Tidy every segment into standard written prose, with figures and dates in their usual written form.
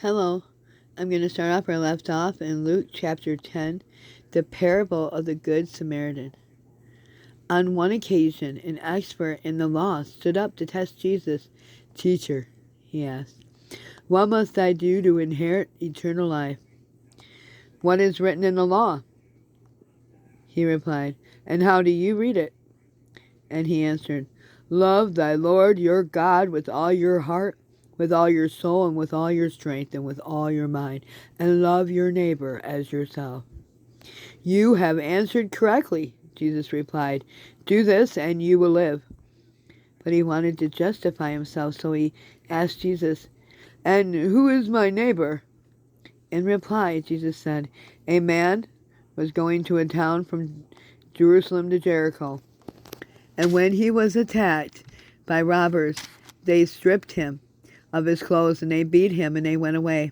Hello. I'm going to start off where I left off in Luke chapter 10, the parable of the Good Samaritan. On one occasion, an expert in the law stood up to test Jesus. "Teacher," he asked, "what must I do to inherit eternal life?" "What is written in the law?" he replied. "And how do you read it?" And he answered, "Love thy Lord your God with all your heart, with all your soul, and with all your strength, and with all your mind, and love your neighbor as yourself." "You have answered correctly," Jesus replied. "Do this and you will live." But he wanted to justify himself, so he asked Jesus, "And who is my neighbor?" In reply, Jesus said, "A man was going to a town from Jerusalem to Jericho, and when he was attacked by robbers, they stripped him of his clothes, and they beat him, and they went away,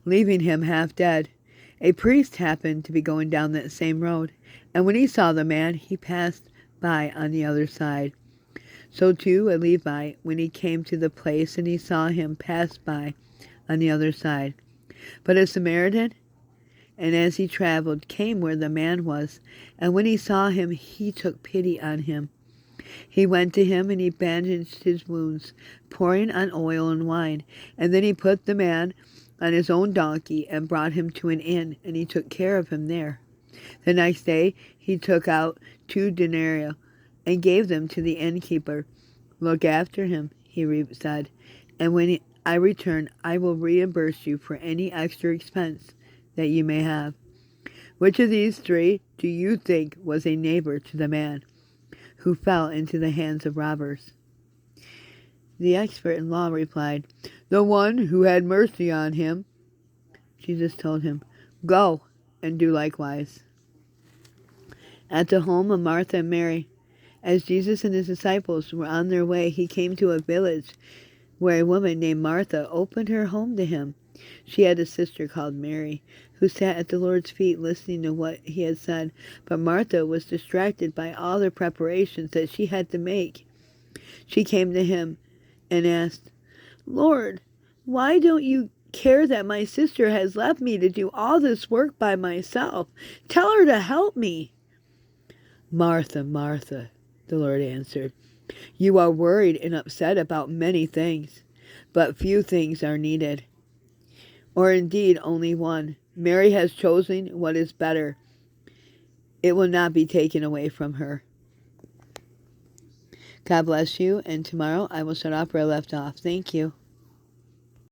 leaving him half dead. A priest happened to be going down that same road, and when he saw the man, he passed by on the other side. So too a Levite, when he came to the place and he saw him, passed by on the other side. But a Samaritan, and as he traveled, came where the man was, and when he saw him, he took pity on him. He went to him and he bandaged his wounds, pouring on oil and wine. And then he put the man on his own donkey and brought him to an inn, and he took care of him there. The next day he took out 2 denarii and gave them to the innkeeper. "Look after him," he said, "and when I return, I will reimburse you for any extra expense that you may have." Which of these 3 do you think was a neighbor to the man who fell into the hands of robbers? The expert in law replied, "The one who had mercy on him." Jesus told him, "Go and do likewise." At the home of Martha and Mary, as Jesus and his disciples were on their way, he came to a village where a woman named Martha opened her home to him. She had a sister called Mary, who sat at the Lord's feet listening to what he had said. But Martha was distracted by all the preparations that she had to make. She came to him and asked, "Lord, why don't you care that my sister has left me to do all this work by myself? Tell her to help me." "Martha, Martha," the Lord answered, "you are worried and upset about many things, but few things are needed, or indeed only one. Mary has chosen what is better. It will not be taken away from her." God bless you, and tomorrow I will start off where I left off. Thank you.